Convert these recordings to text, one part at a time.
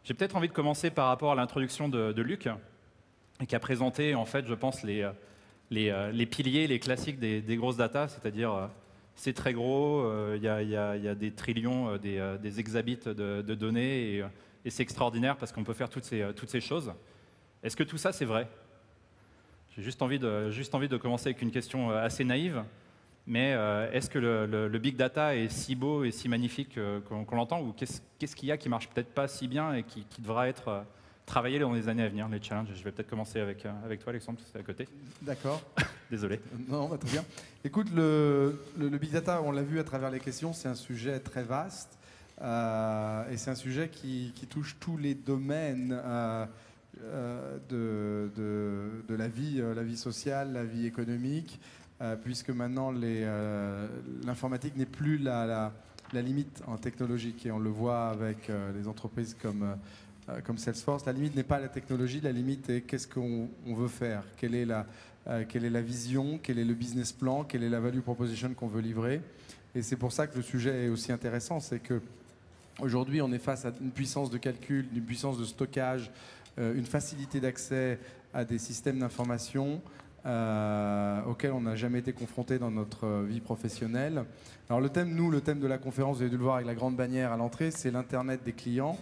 J'ai peut-être envie de commencer par rapport à l'introduction de Luc, qui a présenté, en fait, je pense, les piliers, les classiques des grosses data, c'est-à-dire c'est très gros, il y a des trillions, des exabits de données, et c'est extraordinaire parce qu'on peut faire toutes ces choses. Est-ce que tout ça, c'est vrai? J'ai juste envie de commencer avec une question assez naïve, mais est-ce que le big data est si beau et si magnifique qu'on l'entend, ou qu'est-ce qu'il y a qui marche peut-être pas si bien et qui devra être travaillé dans les années à venir, les challenges? Je vais peut-être commencer avec toi, Alexandre, parce que c'est à côté. D'accord. Désolé. Non, très bien. Écoute, le big data, on l'a vu à travers les questions, c'est un sujet très vaste et c'est un sujet qui touche tous les domaines de la vie sociale, la vie économique, puisque maintenant l'informatique n'est plus la limite en technologique, et on le voit avec les entreprises comme Salesforce. La limite n'est pas la technologie, la limite est qu'est-ce qu'on veut faire, quelle est la vision, quel est le business plan, quelle est la value proposition qu'on veut livrer. Et c'est pour ça que le sujet est aussi intéressant, c'est que aujourd'hui on est face à une puissance de calcul, une puissance de stockage, une facilité d'accès à des systèmes d'information auxquels on n'a jamais été confronté dans notre vie professionnelle. Alors le thème de la conférence, vous avez dû le voir avec la grande bannière à l'entrée, c'est l'Internet des clients,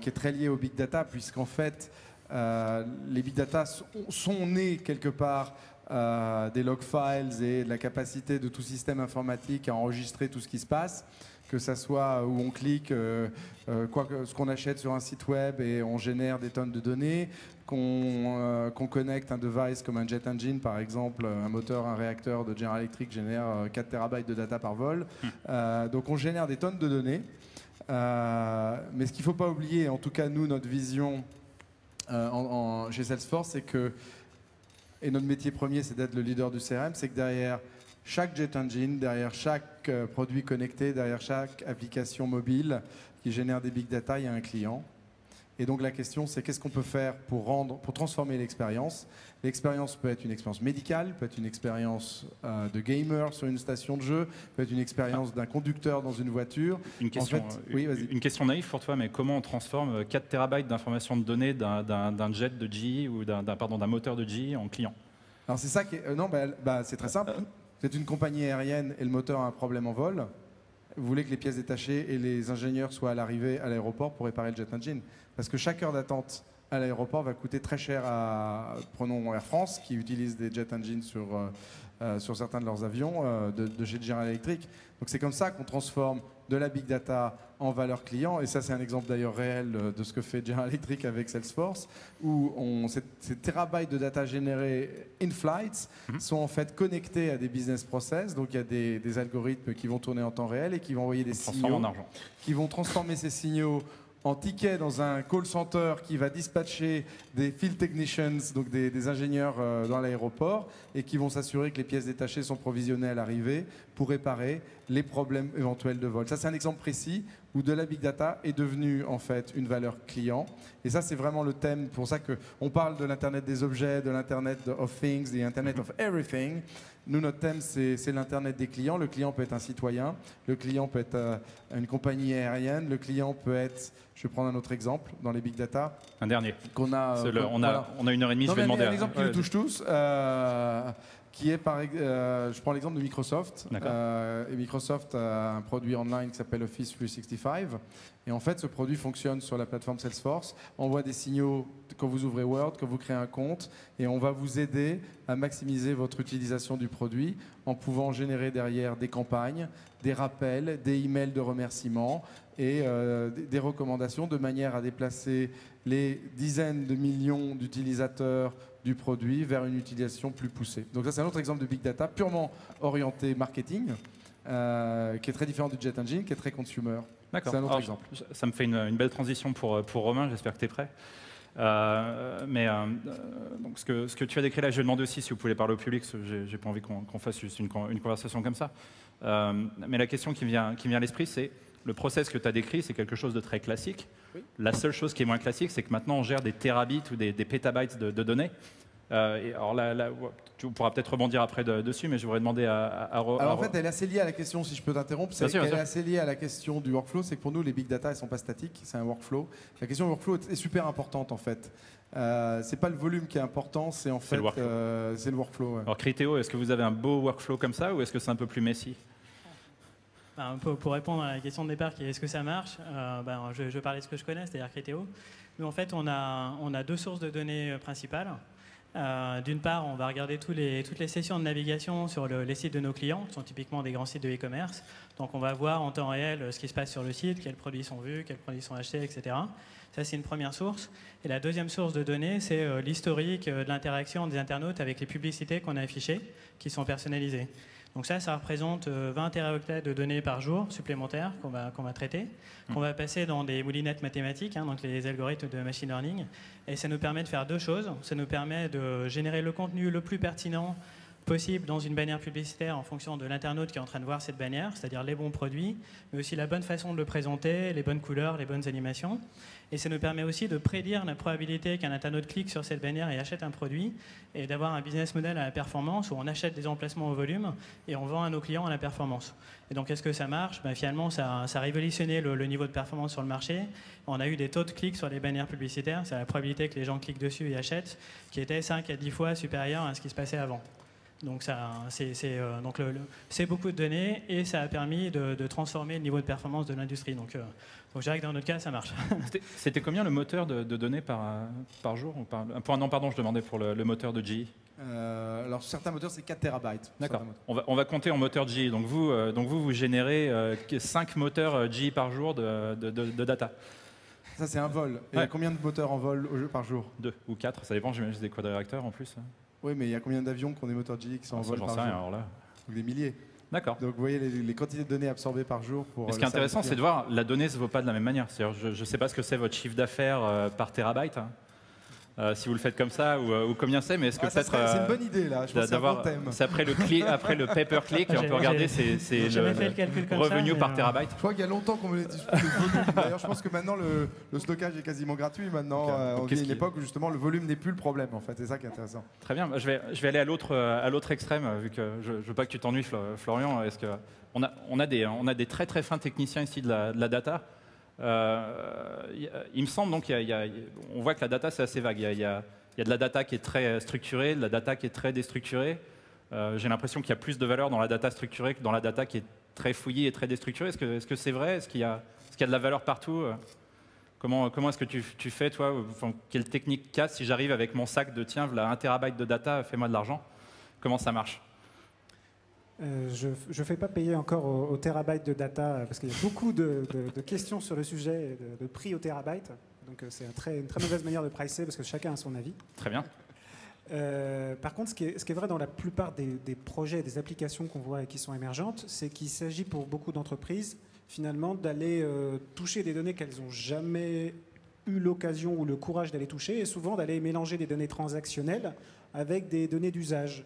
qui est très lié au big data, puisqu'en fait les big data sont nés quelque part des log files et de la capacité de tout système informatique à enregistrer tout ce qui se passe, que ça soit où on clique, ce qu'on achète sur un site web et on génère des tonnes de données, qu'on connecte un device comme un jet engine par exemple, un moteur, un réacteur de General Electric génère 4 TB de data par vol. Donc on génère des tonnes de données. Mais ce qu'il ne faut pas oublier, en tout cas nous, notre vision chez Salesforce, c'est que, et notre métier premier c'est d'être le leader du CRM, c'est que derrière chaque jet engine, derrière chaque produit connecté, derrière chaque application mobile qui génère des big data, il y a un client. Et donc la question, c'est qu'est-ce qu'on peut faire pour transformer l'expérience. L'expérience peut être une expérience médicale, peut être une expérience de gamer sur une station de jeu, peut être une expérience d'un conducteur dans une voiture. Une question naïve pour toi, mais comment on transforme 4 TB d'informations de données d'un jet de GE ou d'un moteur de GE en client? Alors c'est ça qui est... non, c'est très simple. Vous êtes une compagnie aérienne et le moteur a un problème en vol. Vous voulez que les pièces détachées et les ingénieurs soient à l'arrivée à l'aéroport pour réparer le jet engine. Parce que chaque heure d'attente à l'aéroport va coûter très cher prenons Air France, qui utilise des jet engines sur certains de leurs avions de chez General Electric. Donc c'est comme ça qu'on transforme de la big data en valeur client. Et ça, c'est un exemple d'ailleurs réel de ce que fait General Electric avec Salesforce, où ces térabytes de data générés in flight sont en fait connectés à des business process. Donc il y a des algorithmes qui vont tourner en temps réel et qui vont envoyer des signaux, qui vont transformer ces signaux en ticket dans un call center qui va dispatcher des field technicians, donc des ingénieurs dans l'aéroport, et qui vont s'assurer que les pièces détachées sont provisionnées à l'arrivée pour réparer les problèmes éventuels de vol. Ça, c'est un exemple précis où de la big data est devenue en fait une valeur client. Et ça, c'est vraiment le thème. Pour ça qu'on parle de l'Internet des objets, de l'Internet of Things, de l'Internet of Everything. Nous, notre thème, c'est l'Internet des clients. Le client peut être un citoyen, le client peut être une compagnie aérienne, le client peut être... Je vais prendre un autre exemple dans les big data. Un dernier. On a 1h30, je vais demander. Un exemple qui nous touche tous, qui est je prends l'exemple de Microsoft. Et Microsoft a un produit online qui s'appelle Office 365. Et en fait, ce produit fonctionne sur la plateforme Salesforce. On envoie des signaux quand vous ouvrez Word, quand vous créez un compte, et on va vous aider à maximiser votre utilisation du produit en pouvant générer derrière des campagnes, des rappels, des emails de remerciements et des recommandations de manière à déplacer les dizaines de millions d'utilisateurs du produit vers une utilisation plus poussée. Donc ça, c'est un autre exemple de big data purement orienté marketing, qui est très différent du jet engine, qui est très consumer. D'accord. C'est un autre exemple. Ça me fait une belle transition pour Romain, j'espère que tu es prêt. Donc ce que tu as décrit là, je vais demander aussi si vous pouvez parler au public, parce que j'ai pas envie qu'on fasse juste une conversation comme ça. Mais la question qui me vient à l'esprit, c'est le process que tu as décrit, c'est quelque chose de très classique. Oui. La seule chose qui est moins classique, c'est que maintenant on gère des terabits ou des pétabytes de données. Alors là, tu pourras peut-être rebondir après dessus, mais je voudrais demander Alors en fait, elle est assez liée à la question, si je peux t'interrompre, c'est qu'elle est assez liée à la question du workflow, c'est que pour nous, les big data, elles ne sont pas statiques, c'est un workflow. La question du workflow est super importante en fait. C'est pas le volume qui est important, c'est en fait c'est le workflow. Ouais. Alors Criteo, est-ce que vous avez un beau workflow comme ça ou est-ce que c'est un peu plus messy? Pour répondre à la question de départ qui est est-ce que ça marche, je vais parler de ce que je connais, c'est-à-dire Criteo. Nous en fait on a deux sources de données principales. D'une part, on va regarder toutes les sessions de navigation sur les sites de nos clients, qui sont typiquement des grands sites de e-commerce. Donc on va voir en temps réel ce qui se passe sur le site, quels produits sont vus, quels produits sont achetés, etc. Ça, c'est une première source. Et la deuxième source de données, c'est l'historique de l'interaction des internautes avec les publicités qu'on a affichées, qui sont personnalisées. Donc ça représente 20 téraoctets de données par jour supplémentaires qu'on va traiter, qu'on va passer dans des moulinettes mathématiques, donc les algorithmes de machine learning. Et ça nous permet de faire deux choses. Ça nous permet de générer le contenu le plus pertinent possible dans une bannière publicitaire en fonction de l'internaute qui est en train de voir cette bannière, c'est-à-dire les bons produits, mais aussi la bonne façon de le présenter, les bonnes couleurs, les bonnes animations. Et ça nous permet aussi de prédire la probabilité qu'un internaute clique sur cette bannière et achète un produit, et d'avoir un business model à la performance où on achète des emplacements au volume et on vend à nos clients à la performance. Et donc, est-ce que ça marche? Finalement, ça a révolutionné le niveau de performance sur le marché. On a eu des taux de clics sur les bannières publicitaires, c'est la probabilité que les gens cliquent dessus et achètent, qui était 5 à 10 fois supérieure à ce qui se passait avant. Donc c'est beaucoup de données et ça a permis de transformer le niveau de performance de l'industrie. Donc je dirais que dans notre cas, ça marche. C'était combien le moteur de données par jour ou non, pardon, je demandais pour le moteur de GE. Alors sur certains moteurs, c'est 4 terabytes. D'accord. On va compter en moteur GE. Donc vous générez 5 moteurs GE par jour de data. Ça, c'est un vol. Et ouais. Combien de moteurs en vol par jour? 2 ou 4, ça dépend, j'imagine des quadriréacteurs en plus. Oui, mais il y a combien d'avions qui ont des moteurs GE qui sont en vol par jour? J'en sais rien, alors là. Donc des milliers. D'accord. Donc vous voyez les quantités de données absorbées par jour pour. Ce qui est intéressant, c'est de voir la donnée ne se vaut pas de la même manière. Je ne sais pas ce que c'est votre chiffre d'affaires par terabyte. Si vous le faites comme ça ou combien c'est, mais est-ce que peut-être c'est une bonne idée là. Je pense que c'est un bon thème. C'est après le pay-per-click, on peut regarder c'est le revenu par terabyte. Je crois qu'il y a longtemps qu'on me l'a dit. D'ailleurs, je pense que maintenant le stockage est quasiment gratuit. Maintenant, on vit à une époque où justement le volume n'est plus le problème. En fait, c'est ça qui est intéressant. Très bien. Je vais aller à l'autre extrême, vu que je veux pas que tu t'ennuies, Florian. Est-ce que on a des très très fins techniciens ici de la data. Il me semble donc on voit que la data c'est assez vague. Il y a de la data qui est très structurée, de la data qui est très déstructurée. J'ai l'impression qu'il y a plus de valeur dans la data structurée que dans la data qui est très fouillée et très déstructurée. Est-ce que c'est vrai? Est-ce qu'il y a de la valeur partout? Comment est-ce que tu fais, toi? Quelle technique casse si j'arrive avec mon sac de tiens, voilà 1 terabyte de data, fais-moi de l'argent? Comment ça marche? Je ne fais pas payer encore au terabyte de data parce qu'il y a beaucoup de questions sur le sujet de prix au terabyte. Donc c'est une très mauvaise manière de pricer parce que chacun a son avis. Très bien. Par contre, ce qui est vrai dans la plupart des projets et des applications qu'on voit et qui sont émergentes, c'est qu'il s'agit pour beaucoup d'entreprises finalement d'aller toucher des données qu'elles n'ont jamais eu l'occasion ou le courage d'aller toucher et souvent d'aller mélanger des données transactionnelles avec des données d'usage.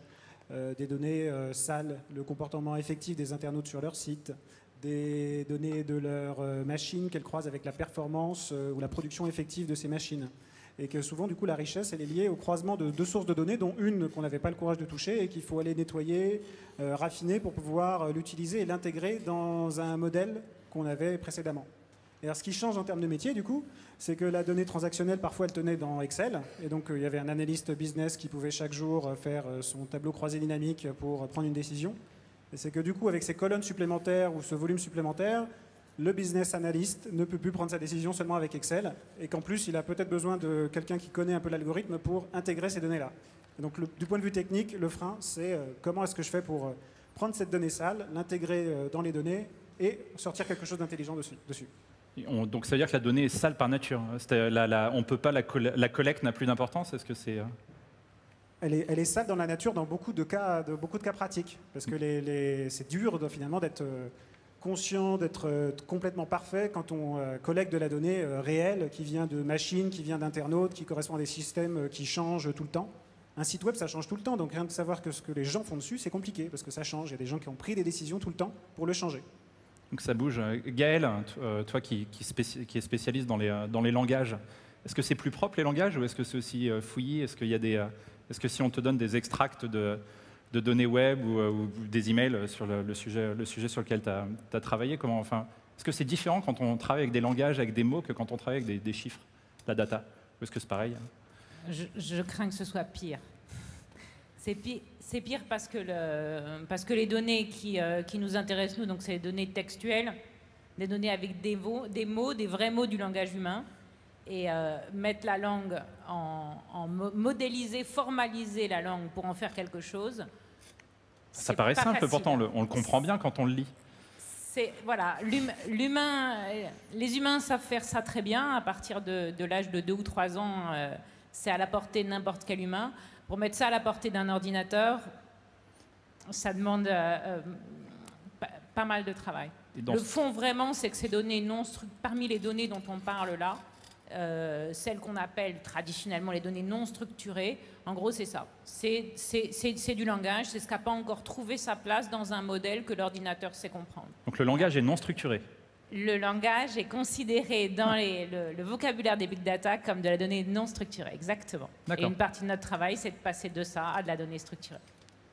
Des données sales, le comportement effectif des internautes sur leur site, des données de leur machine qu'elles croisent avec la performance ou la production effective de ces machines. Et que souvent, du coup, la richesse, elle est liée au croisement de deux sources de données, dont une qu'on n'avait pas le courage de toucher et qu'il faut aller nettoyer, raffiner pour pouvoir l'utiliser et l'intégrer dans un modèle qu'on avait précédemment. Et alors, ce qui change en termes de métier, du coup, c'est que la donnée transactionnelle, parfois, elle tenait dans Excel. Et donc, il y avait un analyste business qui pouvait chaque jour faire son tableau croisé dynamique pour prendre une décision. Et c'est que, du coup, avec ces colonnes supplémentaires ou ce volume supplémentaire, le business analyst ne peut plus prendre sa décision seulement avec Excel. Et qu'en plus, il a peut-être besoin de quelqu'un qui connaît un peu l'algorithme pour intégrer ces données-là. Et donc, du point de vue technique, le frein, c'est comment est-ce que je fais pour prendre cette donnée sale, l'intégrer dans les données et sortir quelque chose d'intelligent dessus. Donc ça veut dire que la donnée est sale par nature. On peut pas la collecte n'a plus d'importance. Est-ce que c'est elle est sale dans la nature dans beaucoup de cas pratiques, parce que c'est dur finalement d'être conscient, d'être complètement parfait quand on collecte de la donnée réelle qui vient de machines, qui vient d'internautes, qui correspond à des systèmes qui changent tout le temps. Un site web, ça change tout le temps, donc rien de savoir que ce que les gens font dessus, c'est compliqué, parce que ça change. Il y a des gens qui ont pris des décisions tout le temps pour le changer. Donc ça bouge. Gaël, toi qui est spécialiste dans les langages, est-ce que c'est plus propre les langages ou est-ce que c'est aussi fouillis? Est-ce qu'il y a Est-ce que si on te donne des extracts de données web ou des emails sur le sujet sur lequel tu as travaillé, est-ce que c'est différent quand on travaille avec des langages, avec des mots, que quand on travaille avec des chiffres, la data? Ou est-ce que c'est pareil? Je crains que ce soit pire. C'est pire parce que les données qui nous intéressent, nous, donc c'est les données textuelles, des données avec des mots, des vrais mots du langage humain, et mettre la langue modéliser, formaliser la langue pour en faire quelque chose. Ça paraît simple, facile. Pourtant on le comprend bien quand on le lit. Voilà, les humains savent faire ça très bien. À partir de l'âge de 2 ou 3 ans, c'est à la portée de n'importe quel humain. Pour mettre ça à la portée d'un ordinateur, ça demande pas mal de travail. Le fond, vraiment, c'est que ces données parmi les données dont on parle là, celles qu'on appelle traditionnellement les données non structurées, en gros, c'est ça. C'est du langage, c'est ce qui n'a pas encore trouvé sa place dans un modèle que l'ordinateur sait comprendre. Donc le langage est non structuré? Le langage est considéré dans le vocabulaire des big data comme de la donnée non structurée, exactement. Et une partie de notre travail, c'est de passer de ça à de la donnée structurée.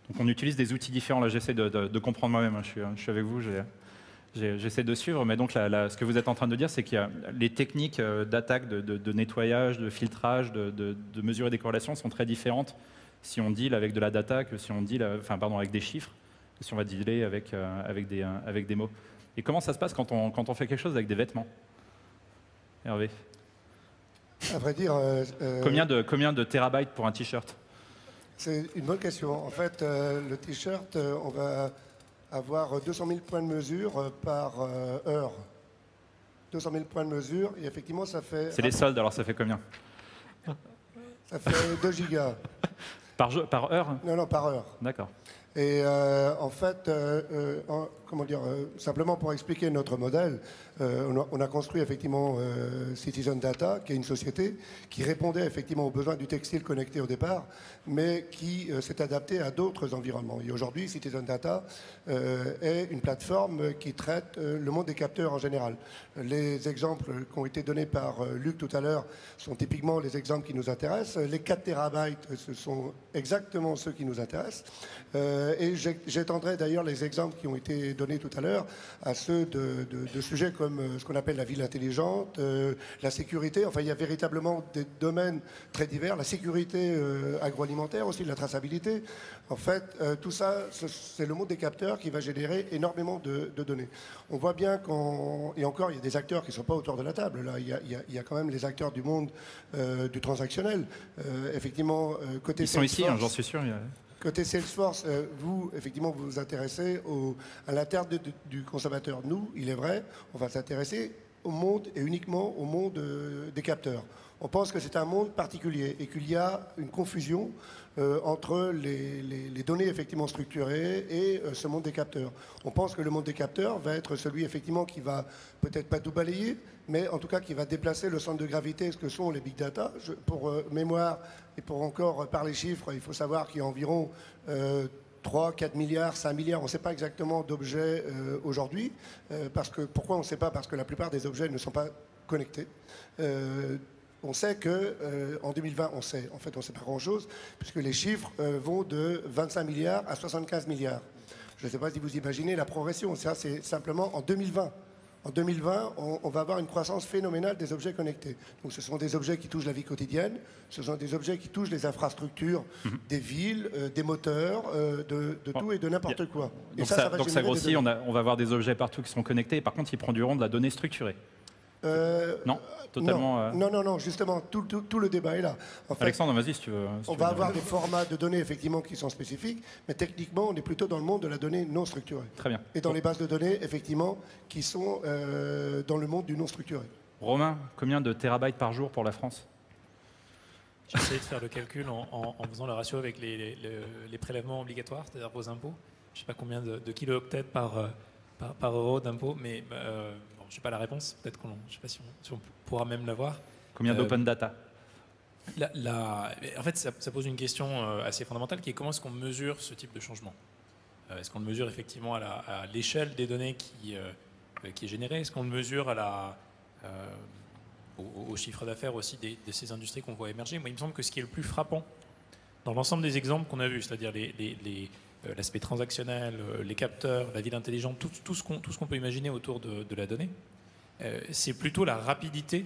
Donc on utilise des outils différents. Là, j'essaie de comprendre moi-même. Je suis avec vous, j'essaie de suivre. Mais donc, ce que vous êtes en train de dire, c'est qu'il y a les techniques d'attaque, de nettoyage, de filtrage, de mesurer des corrélations sont très différentes si on deal avec de la data que si on deal avec des chiffres, que si on va dealer avec des mots. Et comment ça se passe quand on fait quelque chose avec des vêtements? Hervé? À vrai dire... Combien de terabytes pour un t-shirt? C'est une bonne question. En fait, le t-shirt, on va avoir 200 000 points de mesure par heure. 200 000 points de mesure, et effectivement, ça fait... C'est les soldes, alors ça fait combien? Ça fait 2 gigas. Par heure? Non, par heure. D'accord. Et en fait, simplement pour expliquer notre modèle, on a construit effectivement Citizen Data, qui est une société qui répondait effectivement aux besoins du textile connecté au départ, mais qui s'est adaptée à d'autres environnements. Et aujourd'hui, Citizen Data est une plateforme qui traite le monde des capteurs en général. Les exemples qui ont été donnés par Luc tout à l'heure sont typiquement les exemples qui nous intéressent. Les 4 terabytes, ce sont exactement ceux qui nous intéressent. Et j'étendrai d'ailleurs les exemples qui ont été donnés tout à l'heure à ceux de sujets comme ce qu'on appelle la ville intelligente, la sécurité. Enfin, il y a véritablement des domaines très divers. La sécurité agroalimentaire aussi, la traçabilité. En fait, tout ça, c'est le monde des capteurs qui va générer énormément de données. On voit bien et encore, il y a des acteurs qui ne sont pas autour de la table. Là, il y a quand même les acteurs du monde du transactionnel. Effectivement, côté ils sont ici, hein, j'en suis sûr. Côté Salesforce, vous, effectivement, vous vous intéressez à l'interne du consommateur. Nous, il est vrai, on va s'intéresser au monde et uniquement au monde des capteurs. On pense que c'est un monde particulier et qu'il y a une confusion entre les données effectivement structurées et ce monde des capteurs. On pense que le monde des capteurs va être celui effectivement qui va peut-être pas tout balayer, mais en tout cas qui va déplacer le centre de gravité, ce que sont les big data. Pour mémoire et pour encore parler chiffres, il faut savoir qu'il y a environ 3, 4 milliards, 5 milliards, on ne sait pas exactement d'objets aujourd'hui. Pourquoi on ne sait pas? Parce que la plupart des objets ne sont pas connectés. On sait qu'en 2020, en fait, on ne sait pas grand-chose, puisque les chiffres vont de 25 milliards à 75 milliards. Je ne sais pas si vous imaginez la progression. Ça, c'est simplement en 2020. En 2020, on va avoir une croissance phénoménale des objets connectés. Donc, ce sont des objets qui touchent la vie quotidienne, ce sont des objets qui touchent les infrastructures des villes, des moteurs, de tout et de n'importe quoi. Et donc ça grossit, on va avoir des objets partout qui sont connectés, et par contre, ils produiront de la donnée structurée. Non, totalement. Non, justement, tout le débat est là. En fait, Alexandre, vas-y si tu veux. On va avoir des formats de données effectivement qui sont spécifiques, mais techniquement, on est plutôt dans le monde de la donnée non structurée. Très bien. Et dans les bases de données, effectivement, qui sont dans le monde du non structuré. Romain, combien de terabytes par jour pour la France? J'ai essayé de faire le calcul en faisant le ratio avec les prélèvements obligatoires, c'est-à-dire vos impôts. Je ne sais pas combien de kilo-octets par euro d'impôts, mais... je n'ai pas la réponse, peut-être je ne sais pas si on pourra même l'avoir. Combien d'open data? En fait, ça pose une question assez fondamentale qui est comment est-ce qu'on mesure ce type de changement? Est-ce qu'on le mesure effectivement à l'échelle des données qui est générée? Est-ce qu'on le mesure au chiffre d'affaires aussi de ces industries qu'on voit émerger? Moi, il me semble que ce qui est le plus frappant dans l'ensemble des exemples qu'on a vus, c'est-à-dire l'aspect transactionnel, les capteurs, la ville intelligente, tout ce qu'on peut imaginer autour de la donnée, c'est plutôt la rapidité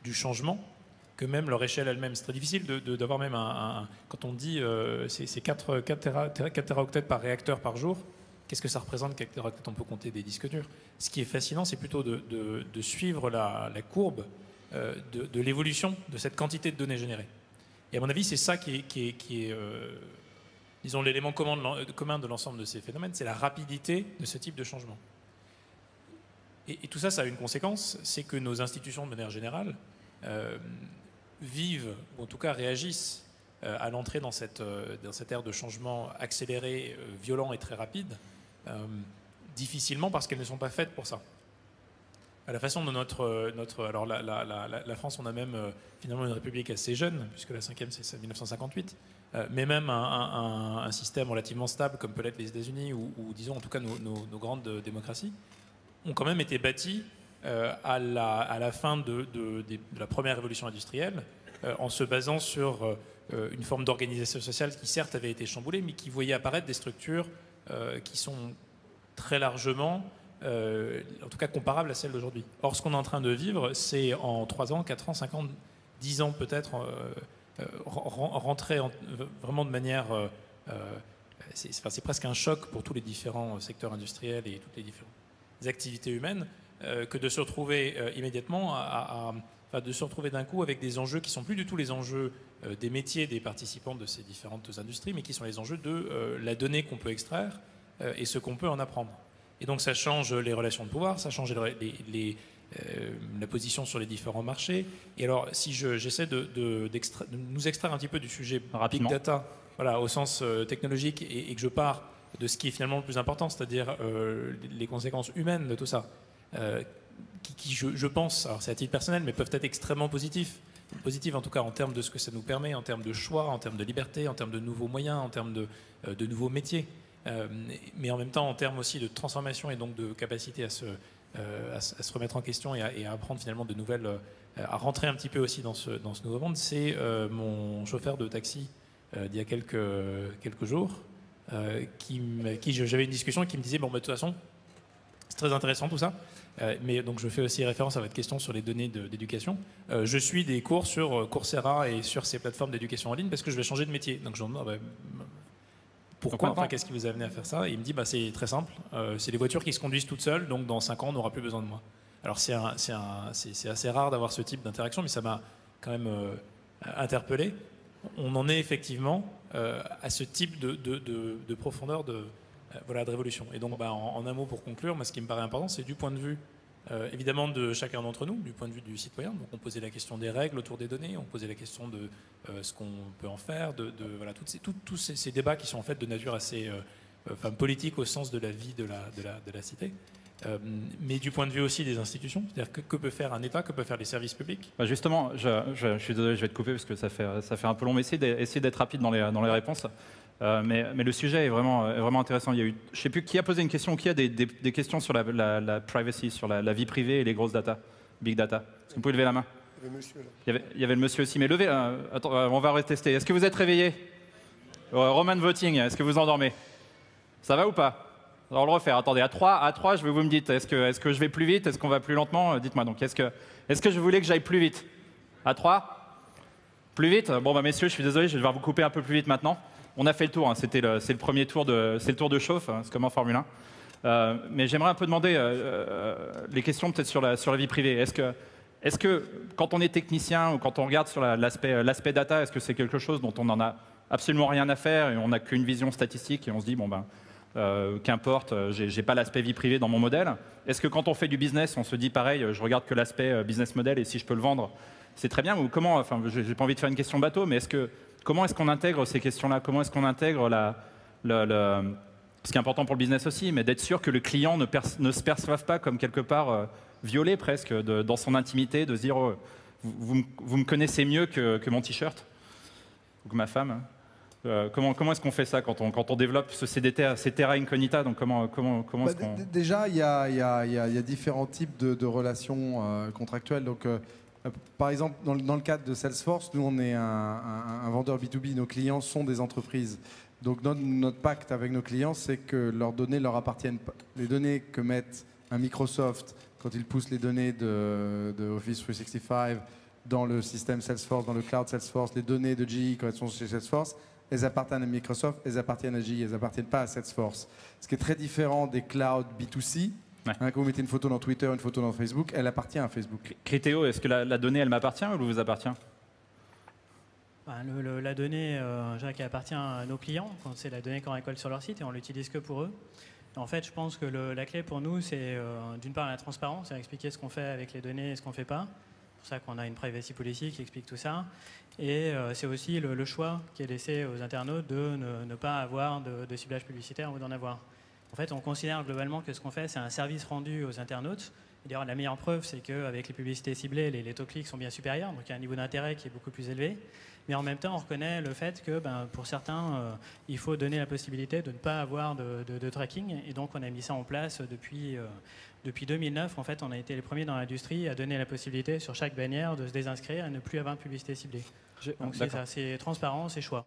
du changement que même leur échelle elle-même. C'est très difficile d'avoir même quand on dit c'est 4 teraoctets par réacteur par jour, qu'est-ce que ça représente 4 teraoctets? On peut compter des disques durs. Ce qui est fascinant, c'est plutôt de suivre la courbe de l'évolution de cette quantité de données générées. Et à mon avis, c'est ça qui est disons, l'élément commun de l'ensemble de ces phénomènes, c'est la rapidité de ce type de changement. Et tout ça, ça a une conséquence, c'est que nos institutions, de manière générale, vivent, ou en tout cas réagissent à l'entrée dans cette ère de changement accéléré, violent et très rapide, difficilement parce qu'elles ne sont pas faites pour ça. À la façon de alors la France, on a même finalement une république assez jeune, puisque la 5e c'est 1958, mais même un système relativement stable comme peut l'être les États-Unis ou disons en tout cas nos grandes démocraties, ont quand même été bâtis à la fin de la première révolution industrielle, en se basant sur une forme d'organisation sociale qui certes avait été chamboulée, mais qui voyait apparaître des structures qui sont très largement, en tout cas comparables à celles d'aujourd'hui. Or, ce qu'on est en train de vivre, c'est en 3 ans, 4 ans, 5 ans, 10 ans peut-être, rentrer vraiment de manière... c'est presque un choc pour tous les différents secteurs industriels et toutes les différentes activités humaines, que de se retrouver immédiatement de se retrouver d'un coup avec des enjeux qui ne sont plus du tout les enjeux des métiers des participants de ces différentes industries, mais qui sont les enjeux de la donnée qu'on peut extraire et ce qu'on peut en apprendre. Et donc ça change les relations de pouvoir, ça change la position sur les différents marchés. Et alors, si j'essaie de nous extraire un petit peu du sujet Big Data, voilà, au sens technologique, et que je pars de ce qui est finalement le plus important, c'est-à-dire les conséquences humaines de tout ça, qui je pense, alors c'est à titre personnel, mais peuvent être extrêmement positives en tout cas en termes de ce que ça nous permet, en termes de choix, en termes de liberté, en termes de nouveaux moyens, en termes de nouveaux métiers, mais en même temps en termes aussi de transformation et donc de capacité à se remettre en question et à apprendre finalement de nouvelles, à rentrer un petit peu aussi dans ce nouveau monde. C'est mon chauffeur de taxi d'il y a quelques jours, qui j'avais une discussion et qui me disait bon, de toute façon, c'est très intéressant tout ça, mais donc je fais aussi référence à votre question sur les données d'éducation. Je suis des cours sur Coursera et sur ces plateformes d'éducation en ligne parce que je vais changer de métier. Donc je me demande pourquoi, enfin, qu'est-ce qui vous a amené à faire ça? Et il me dit c'est très simple, c'est les voitures qui se conduisent toutes seules, donc dans 5 ans on n'aura plus besoin de moi. Alors c'est assez rare d'avoir ce type d'interaction, mais ça m'a quand même interpellé. On en est effectivement à ce type de profondeur de révolution. Et donc, en un mot pour conclure, moi, ce qui me paraît important, c'est du point de vue, évidemment, de chacun d'entre nous, du point de vue du citoyen. Donc, on posait la question des règles autour des données, on posait la question de ce qu'on peut en faire, tous ces débats qui sont en fait de nature assez politique au sens de la vie de la cité. Mais du point de vue aussi des institutions, c'est-à-dire que peut faire un État, que peuvent faire les services publics? Justement, je suis désolé, je vais te couper parce que ça fait un peu long, mais essayez d'être rapide dans les réponses. Mais le sujet est vraiment intéressant. Il y a eu, je ne sais plus qui a posé une question ou qui a des questions sur la privacy, sur la vie privée et les grosses data, big data. Est-ce que vous pouvez lever la main? Il y avait le monsieur aussi, mais levez. Attends, on va retester. Est-ce que vous êtes réveillé? Roman voting, est-ce que vous endormez? Ça va ou pas? Alors, on le refaire. Attendez, à 3, je veux que vous me dites, est-ce que je vais plus vite? Est-ce qu'on va plus lentement? Dites-moi donc, est-ce que je voulais que j'aille plus vite? À 3? Plus vite? Bon, messieurs, je suis désolé, je vais devoir vous couper un peu plus vite maintenant. On a fait le tour, hein. C'est le premier tour c'est le tour de chauffe, hein. C'est comme en Formule 1. Mais j'aimerais un peu demander les questions peut-être sur la vie privée. Est-ce que quand on est technicien ou quand on regarde sur l'aspect data, est-ce que c'est quelque chose dont on n'en a absolument rien à faire et on n'a qu'une vision statistique et on se dit, qu'importe, j'ai pas l'aspect vie privée dans mon modèle. Est-ce que quand on fait du business, on se dit pareil, je regarde que l'aspect business model et si je peux le vendre, c'est très bien? Ou comment, enfin, j'ai pas envie de faire une question bateau, mais comment est-ce qu'on intègre ces questions-là? Comment est-ce qu'on intègre ce qui est important pour le business aussi, mais d'être sûr que le client ne se perçoive pas comme quelque part violé presque dans son intimité, de se dire vous me connaissez mieux que mon t-shirt ou que ma femme. Comment est-ce qu'on fait ça quand on développe ces terra incognita? Donc comment est-ce qu'on... Déjà, il y a différents types de relations contractuelles. Donc, Par exemple, dans le cadre de Salesforce, nous, on est un vendeur B2B. Nos clients sont des entreprises. Donc, notre pacte avec nos clients, c'est que leurs données leur appartiennent pas. Les données que mettent un Microsoft quand ils poussent les données de Office 365 dans le système Salesforce, dans le cloud Salesforce, les données de GE quand elles sont chez Salesforce, elles appartiennent à Microsoft, elles appartiennent à GE, elles n'appartiennent pas à Salesforce. Ce qui est très différent des clouds B2C. Ouais. Quand vous mettez une photo dans Twitter, une photo dans Facebook, elle appartient à Facebook. Criteo, est-ce que la donnée, elle m'appartient ou elle vous appartient? La donnée qui appartient à nos clients, quand c'est la donnée qu'on récolte sur leur site et on l'utilise que pour eux. En fait, je pense que la clé pour nous, c'est d'une part la transparence, c'est expliquer ce qu'on fait avec les données et ce qu'on ne fait pas. C'est pour ça qu'on a une privacy policy qui explique tout ça. Et c'est aussi le choix qui est laissé aux internautes de ne pas avoir de ciblage publicitaire ou d'en avoir. En fait, on considère globalement que ce qu'on fait, c'est un service rendu aux internautes. Et d'ailleurs, la meilleure preuve, c'est qu'avec les publicités ciblées, les taux clics sont bien supérieurs, donc il y a un niveau d'intérêt qui est beaucoup plus élevé. Mais en même temps, on reconnaît le fait que pour certains, il faut donner la possibilité de ne pas avoir de tracking. Et donc, on a mis ça en place depuis 2009. En fait, on a été les premiers dans l'industrie à donner la possibilité sur chaque bannière de se désinscrire et ne plus avoir de publicité ciblée. Donc, c'est ça, c'est transparent, c'est choix.